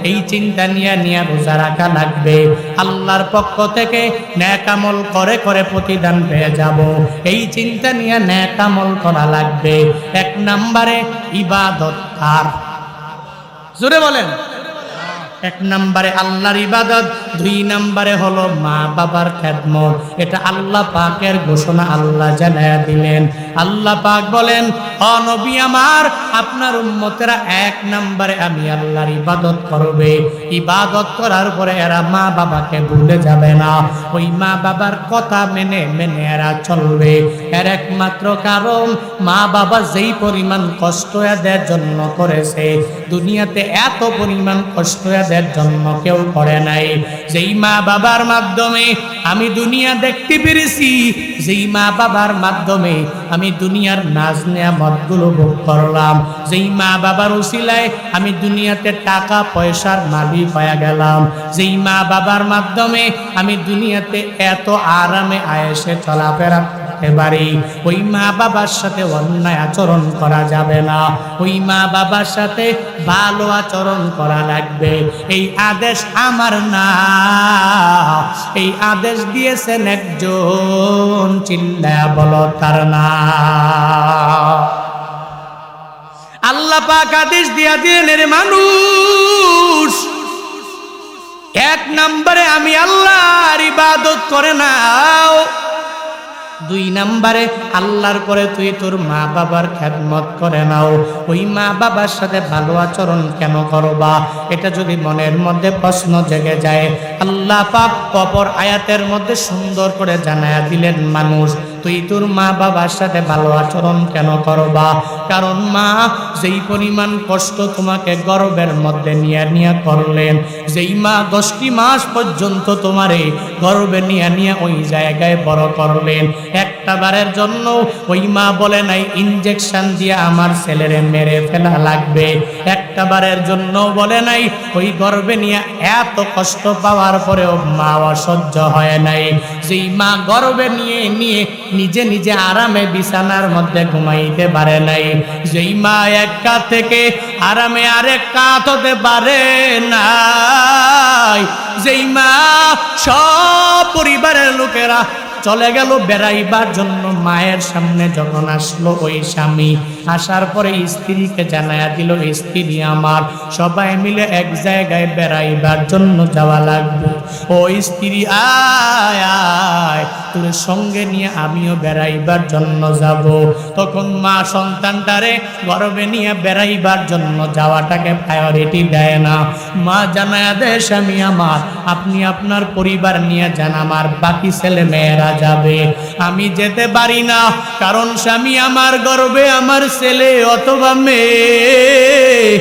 এই চিন্তা নিয়ে রোজা রাখা লাগবে, আল্লাহর পক্ষ থেকে নেক আমল করে করে প্রতিদান পেয়ে যাব এই চিন্তা নিয়ে নেক আমল করা লাগবে। 1 নম্বরে ইবাদত। আর জোরে বলেন, এক নম্বরে আল্লাহর ইবাদত, দুই নম্বরে হলো মা বাবার খেদমত। এটা আল্লাহ পাকের ঘোষণা আল্লাহ জানায়া দিলেন। আল্লাহ পাক বলেন, ও নবী আমার, আপনার উম্মতেরা এক নম্বরে আমি আল্লাহর ইবাদত করবে। ইবাদত করার পরে এরা মা বাবাকে ভুলে যাবে না, ওই মা বাবার কথা মেনে মেনে এরা চলবে। এর একমাত্র কারণ, মা বাবা যেই পরিমাণ কষ্ট এদের জন্য করেছে, দুনিয়াতে এত পরিমাণ কষ্ট এদের জন্য কেউ করে নাই। যেই মা বাবার মাধ্যমে আমি দুনিয়া দেখতে পেরেছি, যেই মা বাবার মাধ্যমে আমি দুনিয়ার নাজ নেয়ামতগুলো ভোগ করলাম, যেই মা বাবার উসিলায় আমি দুনিয়াতে টাকা পয়সার মালিক হয়ে গেলাম, যেই মা বাবার মাধ্যমে আমি দুনিয়াতে এত আরামে আয়েশে চলাফেরা এবারে, ওই মা বাবার সাথে অন্যায় আচরণ করা যাবে না, ওই মা বাবার সাথে ভালো আচরণ করা লাগবে। এই আদেশ আমার না, এই আদেশ দিয়েছেন একজন, চিল্লায়া বলো তার না। আল্লাহ পাক আদেশ দিয়া দিলেন, এর মানুষ, এক নম্বরে আমি আল্লাহর ইবাদত করে নাও, দুই নম্বরে আল্লাহর পরে তুই তোর মা বাবার খেদমত করে নাও। ওই মা বাবার সাথে ভালো আচরণ কেন করবা? এটা যদি মনের মধ্যে প্রশ্ন জেগে যায়, আল্লাহ পাক অপর আয়াতের মধ্যে সুন্দর করে জানায়া দিলেন, মানুষ তুই তোর মা বাবার সাথে ভালো আচরণ কেন করবা? কারণ মা যেই পরিমাণ কষ্ট তোমাকে গর্ভের মধ্যে নিয়ে নিয়ে করলেন, যেই মা 10টি মাস পর্যন্ত তোমারে গর্ভে নিয়ে নিয়ে ওই জায়গায় বড় করলেন, একটা বারের জন্য ওই মা বলে নাই ইনজেকশন দিয়ে আমার ছেলেরে মেরে ফেলা লাগবে, একটা বারের জন্য বলে নাই ওই গর্ভে নিয়ে এত কষ্ট পাওয়ার পরেও মা অসহ্য হয় নাই। যেই মা গর্ভে নিয়ে নিয়ে নিজে নিজে আরামে বিছানার মধ্যে ঘুমাইতে পারে নাই, যেই মা এক কাত থেকে আরামে আরেক কাত হতে পারে নাই, যেই মা সব পরিবারের লোকেরা চলে গেল বেড়াইবার জন্য, মায়ের সামনে যখন আসলো ওই স্বামী, আসার পরে স্ত্রীকে জানায়া দিল, স্ত্রী আমার, সবাই মিলে এক জায়গায় বেড়াইবার জন্য যাওয়া লাগবে, ও স্ত্রী আয় আয়, তোর সঙ্গে নিয়ে আমিও বেড়াইবার জন্য যাব। তখন মা সন্তানটারে গর্ভে নিয়ে বেড়াইবার জন্য যাওয়াটাকে প্রায়োরিটি দেয় না। মা জানায়া দেয়, স্বামী আমার, আপনি আপনার পরিবার নিয়ে যান, আমার বাকি ছেলে মেয়েরা যাবে, আমি যেতে পারি না, কারণ স্বামী আমার গর্ভে আমার ছেলে অথবা মেয়ে,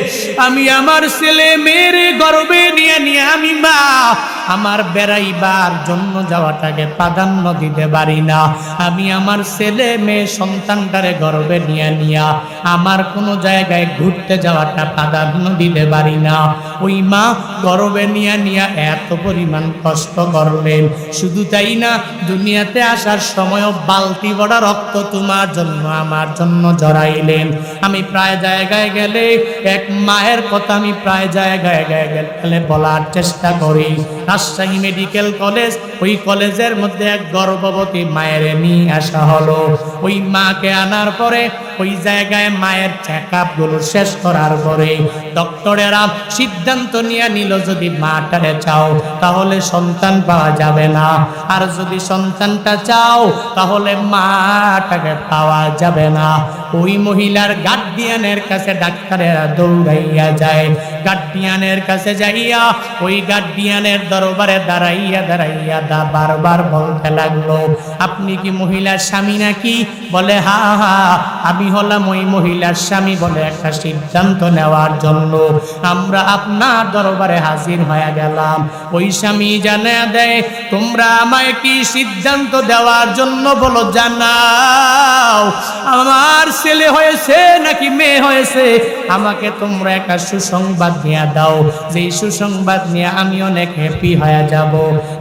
আমি আমার ছেলে মেয়ের গর্ভে নিয়ে নিয়ে আমি মা আমার বেড়াইবার জন্য যাওয়াটাকে প্রাধান্য দিতে পারি না। আমি আমার ছেলে মেয়ে সন্তানটারে গর্ভে নিয়ে নিয়া আমার কোনো জায়গায় ঘুরতে যাওয়াটা প্রাধান্য দিতে পারি না। ওই মা গর্ভে নিয়ে নিয়ে এত পরিমাণ কষ্ট করলেন। শুধু তাই না, দুনিয়াতে আসার সময়ও বালতি বড় রক্ত তোমার জন্য আমার জন্য জড়াইলেন। আমি প্রায় জায়গায় গেলে এক মায়ের কথা আমি প্রায় জায়গায় গেলে বলার চেষ্টা করি। রাজশাহী মেডিকেল কলেজ, ওই কলেজের মধ্যে এক গর্ভবতী মায়ের নিয়ে আসা হলো। ওই মাকে আনার পরে ওই জায়গায় মায়ের চেকআপ গুলো শেষ করার পরে ডক্টরেরা সিদ্ধান্ত নিয়ে নিল, যদি মাটারে চাও তাহলে সন্তান পাওয়া যাবে না, আর যদি সন্তানটা চাও তাহলে মাটাকে পাওয়া যাবে না। ওই মহিলার গার্ডিয়ানের কাছে ডাক্তারেরা দৌড়াইয়া যায়। গার্ডিয়ানের কাছে যাইয়া ওই গার্ডিয়ানের দরবারে দাঁড়াইয়া দাঁড়াইয়া বারবার বলতে লাগলো, আপনি কি মহিলার স্বামী নাকি? বলে হা হা, আমি হলাম ওই মহিলার স্বামী। বলে একটা সিদ্ধান্ত নেওয়ার জন্য আমরা আপনার দরবারে হাজির হয়ে গেলাম। ওই স্বামী জানা দেয়, তোমরা আমায় কি সিদ্ধান্ত দেওয়ার জন্য বলো, জানাও আমার ছেলে হয়েছে নাকি মেয়ে হয়েছে, আমাকে তোমরা একটা সুসংবাদ নিয়ে দাও, যে সুসংবাদ নিয়ে আমি অনেক হ্যাপি হয়ে যাব।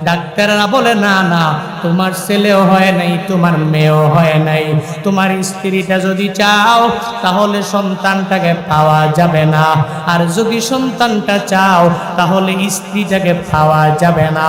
ডাক্তাররা বলে না না, তোমার ছেলেও হয় নাই, তোমার মেয়েও হয় নাই, তোমার স্ত্রীটা যদি চাও তাহলে সন্তানটাকে পাওয়া যাবে না, আর যদি সন্তানটা চাও তাহলে স্ত্রীটাকে পাওয়া যাবে না।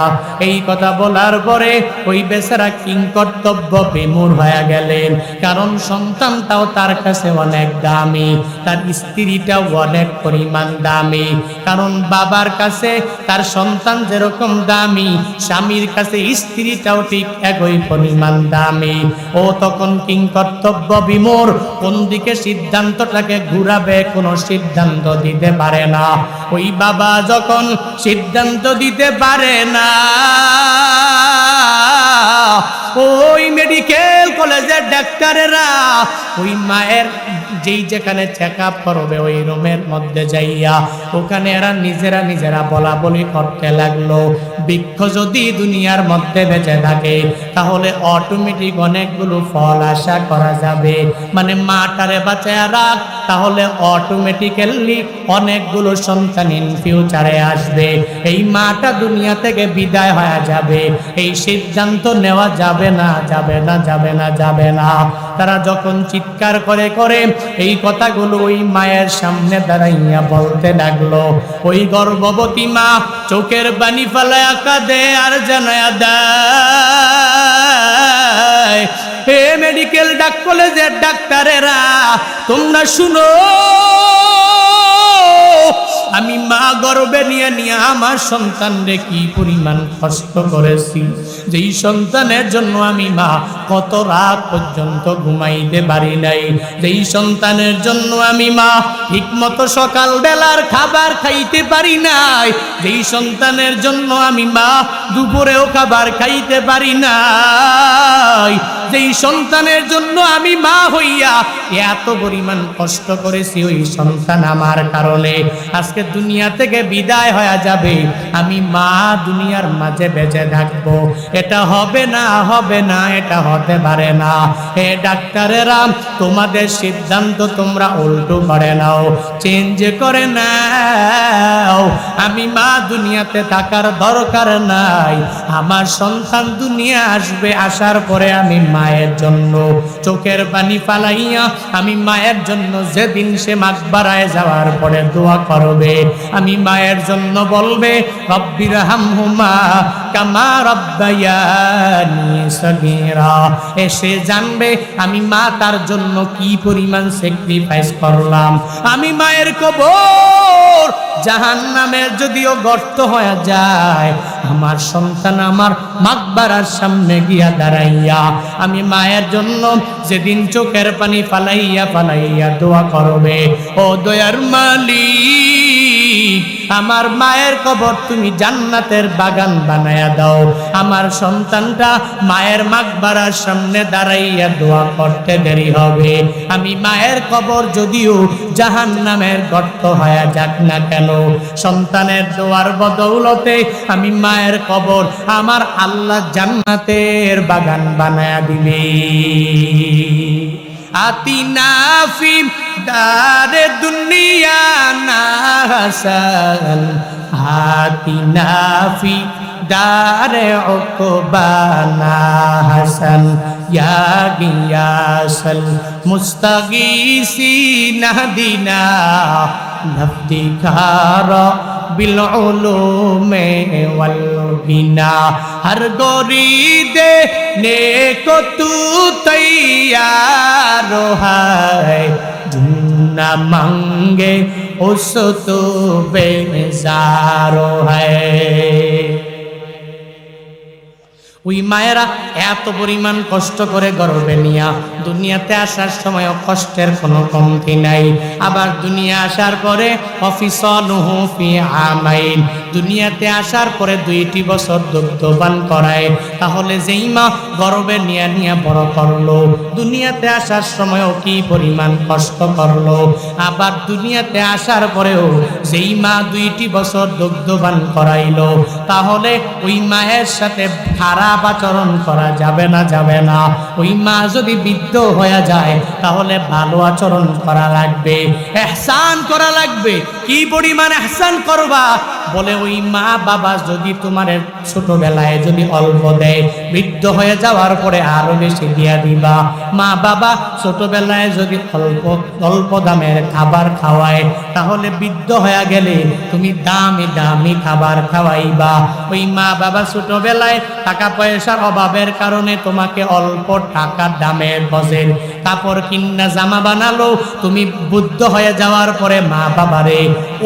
এই কথা বলার পরে ওই বেচারা কিংকর্তব্য বিমূঢ় হয়ে গেলেন, কারণ সন্তানটাও তার কাছে অনেক দামি, তার স্ত্রীটাও অনেক পরিমাণ দামি। কারণ বাবার কাছে তার সন্তান যেরকম দামি, স্বামীর কাছে স্ত্রীটাও ঠিক একই পরিমাণ দামি। ও তখন কিংকর্তব্য বিমূঢ়, কোন দিকে সিদ্ধান্তটাকে ঘুরাবে কোনো সিদ্ধান্ত দিতে পারে না। ওই বাবা যখন সিদ্ধান্ত দিতে পারে না, ওই মেডিকেল কলেজের ডাক্তারেরা ওই মায়ের যেখানে চেক আপ করবে ওই রুমের মধ্যে যাইয়া ওখানে এরা নিজেরা বলা বলি করতে লাগলো, বৃক্ষ যদি দুনিয়ার মধ্যে বেঁচে থাকে তাহলে অটোমেটিক অনেকগুলো ফল আশা করা যাবে। মানে মাটারে বাঁচায় রাখ, তাহলে অটোমেটিক্যালি অনেকগুলো সন্তান ইন ফিউচারে আসবে। এই মাটা দুনিয়া থেকে বিদায় হয়ে যাবে, এই সিদ্ধান্ত নেওয়া যাবে না, যাবে না, যাবে না, যাবে না। তারা যখন চিৎকার করে করে এই কথাগুলো ওই মায়ের সামনে দাঁড়াইয়া বলতে লাগলো, ওই গর্ভবতী মা চোখের পানি ফেলায়া কাঁদে আর জানায়া দেয়, হে মেডিকেল কলেজের ডাক্তারেরা তোমরা শুনো, আমি মা গর্ভে নিয়ে আমার সন্তানরে কি পরিমাণ কষ্ট করেছি, যেই সন্তানের জন্য আমি মা কত রাত পর্যন্ত ঘুমাইতে পারি নাই, যেই সন্তানের জন্য আমি মা ঠিকমতো সকাল বেলার খাবার খাইতে পারি নাই, যেই সন্তানের জন্য আমি মা দুপুরেও খাবার খাইতে পারি নাই, যেই সন্তানের জন্য আমি মা হইয়া এত পরিমাণ কষ্ট করেছি, ওই সন্তান আমার কারণে আজকে দুনিয়া থেকে বিদায় হয়ে যাবে, আমি মা দুনিয়ার মাঝে বেঁচে থাকবো, এটা হবে না, হবে না, এটা হতে পারে না। হে ডাক্তারেরা তোমাদের সিদ্ধান্ত তোমরা উল্টো করে নাও, চেঞ্জ করে নাও, আমি মা দুনিয়াতে থাকার দরকার নাই, আমার সন্তান দুনিয়া আসবে, আসার পরে আমি মায়ের জন্য চোখের পানি ফালাইয়া আমি মায়ের জন্য যেদিন সে মাকবারায় যাওয়ার পরে দোয়া করবে, আমি মায়ের জন্য বলবে রব্বির হামহুমা কামা রব্বায়ানি সগীরা, এসে জানবে আমি মা তার জন্য কি পরিমাণ স্যাক্রিফাইস করলাম। আমি মায়ের কবর জাহান্নামের যদিও গর্ত হয়ে যায়, আমার সন্তান আমার মাকবারার সামনে গিয়া দাঁড়াইয়া আমি মায়ের জন্য যেদিন চোখের পানি ফালাইয়া ফালাইয়া দোয়া করবে, ও দয়ার মালিক আমার মায়ের কবর তুমি জান্নাতের বাগান বানায়া দাও, আমার সন্তানটা মায়ের মাকবারার সামনে দাঁড়াইয়া দোয়া করতে দেরি হবে, আমি মায়ের কবর যদিও জাহান্নামের গর্ত হয়ে যাক না কেন, সন্তানের দোয়ার বদৌলতে আমি মায়ের কবর আমার আল্লাহ জান্নাতের বাগান বানায়া দিবে। আতিনা ফি দারে দুনিয়া না হাসান, আতিনা ফি দারে উকবা না হাসান, ইয়া গিয়াসাল মুস্তাগীসিন হাদিনা নফদিকারা বিল উলুমে ওয়াল বিনা, হর গরিদে নেকো তু তৈয়ার है, जुन्ना मांगे उस तो बेजारो है। ওই মায়েরা এত পরিমাণ কষ্ট করে গর্ভে নিয়া দুনিয়াতে আসার সময় কষ্টের কোনো কমতি নাই, আবার দুনিয়া আসার পরে অফিসলুহু ফি আমাইন, দুনিয়াতে আসার পরে 2টি বছর দুগ্ধপান করায়, তাহলে যেই মা গর্ভে নিয়া বড় করলো, দুনিয়াতে আসার সময়ও কি পরিমাণ কষ্ট করলো, আবার দুনিয়াতে আসার পরেও যেই মা 2টি বছর দুগ্ধপান করাইলো, তাহলে ওই মায়ের সাথে খারাপ আচরণ করা যাবে না, যাবে না। ওই মা যদি বৃদ্ধ হয়ে যায় তাহলে ভালো আচরণ করা লাগবে, ইহসান করা লাগবে। কি পরিমাণ ইহসান করবা, বলে ওই মা বাবা যদি তোমার ছোটবেলায় যদি অল্প দেয়, বৃদ্ধ হয়ে যাওয়ার পরে আরো বেশি দিয়া দিবা। মা বাবা ছোটবেলায় যদি অল্প দামের খাবার খাওয়ায়, তাহলে বৃদ্ধ হয়ে গেলে তুমি দামি দামি খাবার খাওয়াইবা। ওই মা বাবা ছোটবেলায় টাকা পয়সার অভাবের কারণে তোমাকে অল্প টাকার দামের গজের কাপড় কিনা জামা বানালো, তুমি বুদ্ধ হয়ে যাওয়ার পরে মা বাবারে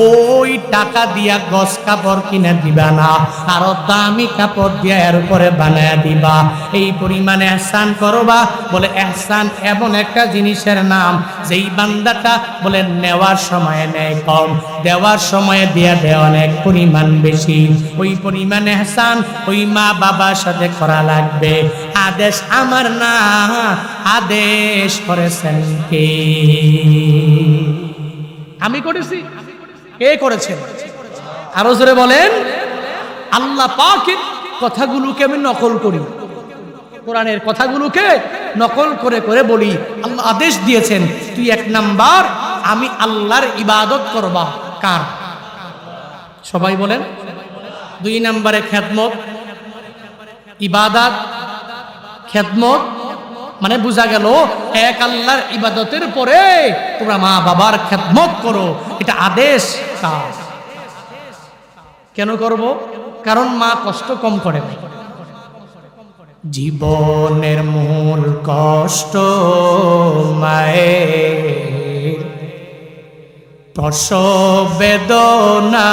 ওই টাকা দিয়া গস কাপড় কিনে দিবা না, আরো দামি কাপড় দিয়া এর উপরে বানায় দিবা। এই পরিমাণে ইহসান করবা। বলে ইহসান এমন একটা জিনিসের নাম যেই বান্দাটা বলে নেওয়ার সময় নেয় কম, দেওয়ার সময় দিয়া দেয় অনেক পরিমাণ বেশি। ওই পরিমাণে ইহসান ওই মা বাবার সাথে করা লাগবে। আদেশ আমার না, আদেশ করেছেন কে? আমি করেছি? কে করেছেন? আরো জোরে বলেন। আল্লাহ পাকের কথাগুলোকে আমি নকল করি, কোরআনের কথাগুলোকে নকল করে করে বলি। আল্লাহ আদেশ দিয়েছেন তুই 1 নাম্বার আমি আল্লাহর ইবাদত করবা। কার? সবাই বলেন। 2 নাম্বারে খেদমত, ইবাদত, খেদমত মানে বোঝা গেল এক আল্লাহর ইবাদতের পরে তোমরা মা বাবার খেদমত করো, এটা আদেশ। কার? কেন করব? কারণ মা কষ্ট কম করে না। জীবনের মূল কষ্ট মায়ের, প্রসব বেদনা,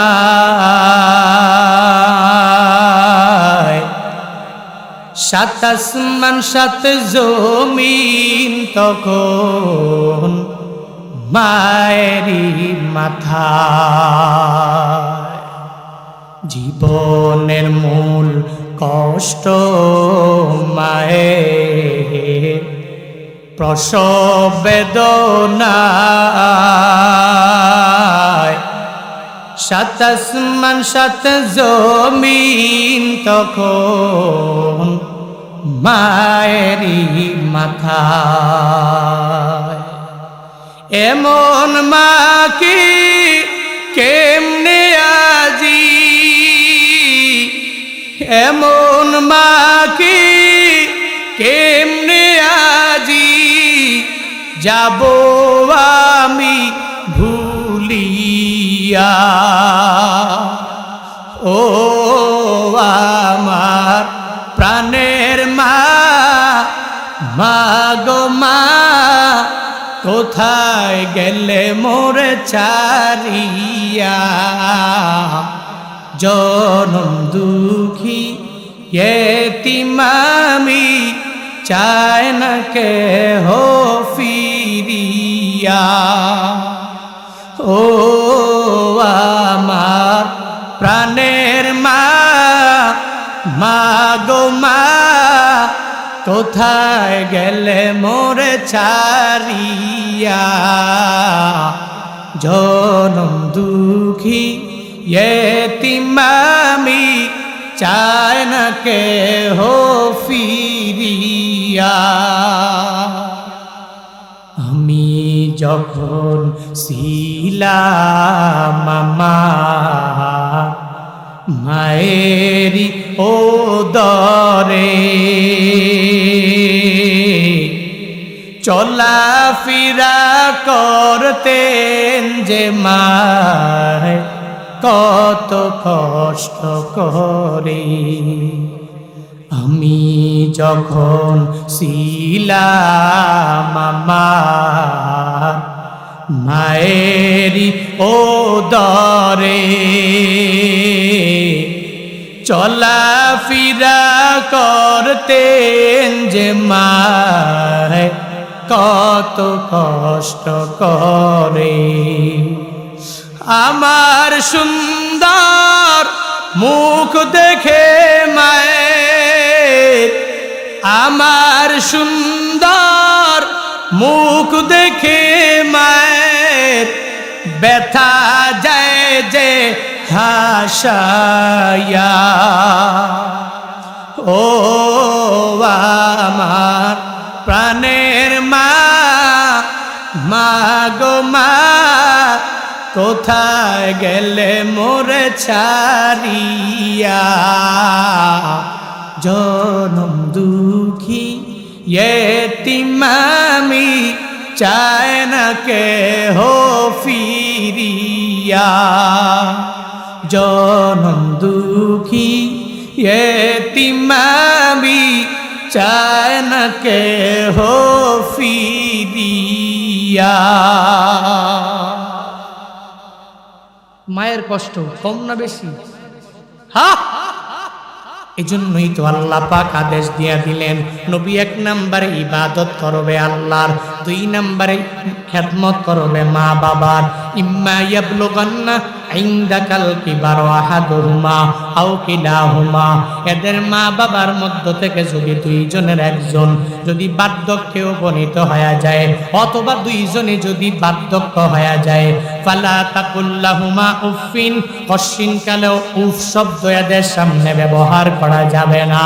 সাত আসমান সাত জমিন তখন মায়েরই মাথা। জীবনের মূল কষ্ট মায়ের, প্রসব বেদনা, সাত আসমান সাত জমিন তখন মায়েরই মাথা। এমন মা কি কেমনে আজি, এমন মা কি কেমনে আজি যাব আমি ভুলিয়া। ও আমার প্রাণের মা, মা গো মা কোথায় গেলে মোরে ছাড়িয়া। জনম দুঃখী এতিম আমি, চায় না কেহ ফিরিয়া। ও আমার প্রাণের মা, মা গো মা কোথায় গেলে মোরে ছাড়িয়া। জনম দুঃখী এতিম আমি, চায় না কেহ ফিরিয়া। আমি যখন ছিলাম আমার মায়েরি ওদরে, চলাফেরা করতেন যে মায় কত কষ্ট করে। আমি যখন ছিলাম আমার মায়েরি ওদরে, চলাফেরা করতেন যে মায় কত কষ্ট করে। আমার সুন্দর মুখ দেখে মায়ের, আমার সুন্দর মুখ দেখে মায়ের ব্যথা যায় যে হাসায়া। ও আমার প্রাণের মা, মা গো মা কোথায় গেলে মোরে ছাড়িয়া। জনম দুঃখী এতিম আমি, চায় না কেহ ফিরিয়া। জনম দুঃখী এতিম আমি, চায় না কেহ ফিরিয়া। দিয়া। মায়ের কষ্ট কম না বেশি? হ্যাঁ, এজন্যই তো আল্লাহ পাক আদেশ দিয়া দিলেন, নবী 1 নম্বরে ইবাদত করবে আল্লাহর, 2 নম্বরে খেদমত করবে মা বাবার। ইম্মা ইয়াবলুগান্না ইনদাকাল কিবার আহাদুহুমা আও কিলাহুমা, এদের মা বাবার মধ্য থেকে যদি 2 জনের একজন যদি বার্ধক্যে উপনীত হয়ে যায়, অথবা 2 জনে যদি বার্ধক্য হয়ে যায়, ফালা তাকুল্লাহুমা উফিন, কশিন কালেও উফ শব্দ এদের সামনে ব্যবহার করা যাবে না।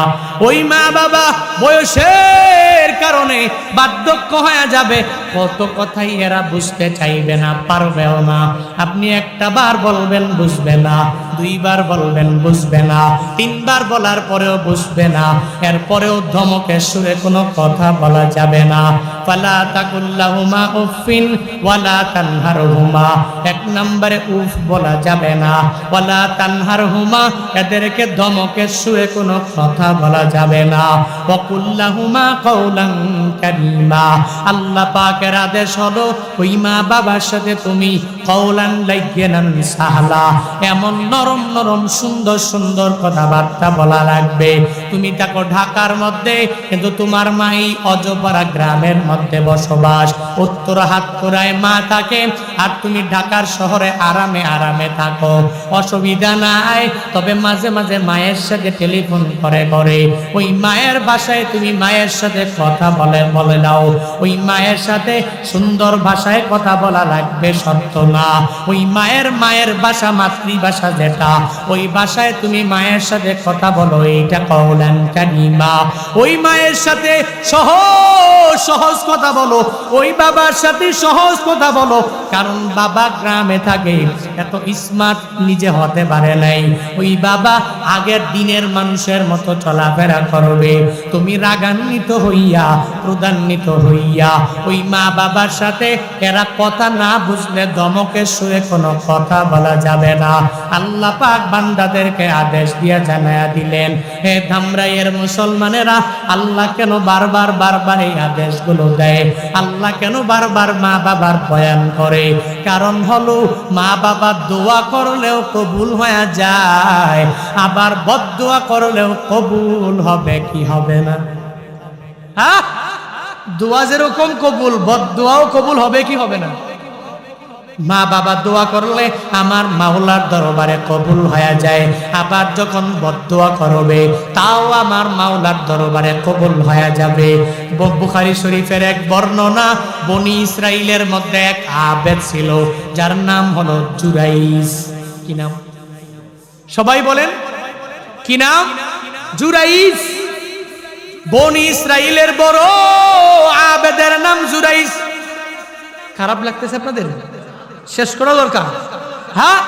ওই মা বাবা বয়সের কারণে বার্ধক্য হয়ে যাবে, কত কথাই এরা বুঝতে চাইবে না, পারবেও না। আপনি একটা বার বলবেন বুঝবে না, 2 বার বলবেন বুঝবে না, 3 বার বলার পরেও বুঝবে না, এরপরেও ধমকের সুরে কোনো কথা বলা যাবে না। ফালা তাকুল্লাহুমা উফিন ওয়ালা তানহারহুমা, 1 নম্বরে উফ বলা যাবে না, ওয়ালা তানহারহুমা, এদেরকে ধমকের সুরে কোনো কথা বলা যাবে না। ওয়াকুল্লাহুমা কাওলান কারীমা, আল্লাহ পাকের আদেশ হলো ওই মা বাবার সাথে তুমি কাওলান লাইয়িনান সাহলা, এমন নরম নরম সুন্দর সুন্দর কথাবার্তা বলা লাগবে। তুমি থাকো ঢাকার মধ্যে, কিন্তু তোমার মাই অজপাড়া গ্রামের মধ্যে বসবাস, উত্তর হাতকড়ায় মা থাকে, আর তুমি ঢাকার শহরে আরামে আরামে থাকো, অসুবিধা নাই। তবে মাঝে মাঝে মায়ের সাথে টেলিফোন করে করে ওই মায়ের ভাষায় তুমি মায়ের সাথে কথা বলে দাও। ওই মায়ের সাথে সুন্দর ভাষায় কথা বলা লাগবে, সত্য না। ওই মায়ের ভাষা, মাতৃভাষা যেটা, ওই ভাষায় তুমি মায়ের সাথে কথা বলো, এইটা কাওলান কারীমা। ওই মায়ের সাথে সহজ সহজ কথা বলো, ওই বাবার সাথে সহজ কথা বলো, কারণ বাবা গ্রামে থাকে, এত স্মার্ট নিজে হতে পারে নাই। ওই বাবা আগের দিনের মানুষের মতো চলাফেরা করবে। তুমি রাগান্বিত হইয়া, ক্রোধান্বিত হইয়া ওই মা বাবার সাথে এরা কথা না বুঝলে ধমকের সুরে কোনো কথা বলা যাবে না। আল্লাহ পাক বান্দাদেরকে আদেশ দিয়ে জানায়া দিলেন, হে ধামরাইয়ের মুসলমানেরা, আল্লাহ কেন বারবার বারবার এই আদেশগুলো দেয়? আল্লাহ কেন বারবার মা বাবার বয়ান করে? কারণ হলো মা বাবা দোয়া করলেও কবুল হয়ে যায়, আবার বদদোয়া করলেও কবুল হবে কি হবে না? হ্যাঁ, দোয়া যেরকম কবুল, বদদোয়াও কবুল হবে কি হবে না? মা বাবা দোয়া করলে আমার মাওলার দরবারে কবুল হয়ে যায়, আবার যখন বদদোয়া করবে তাও আমার মাওলার দরবারে কবুল হয়ে যাবে। বুখারী শরীফের এক বর্ণনা, বনি ইসরাইলের মধ্যে এক আবেদ ছিল, যার নাম হলো জুরাইজ। কি নাম? সবাই বলেন কি নাম? জুরাইজ। বনি ইসরাইলের বড় আবেদের নাম জুরাইজ। খারাপ লাগতেছে আপনাদের? শেষ করা দরকার। হ্যাঁ,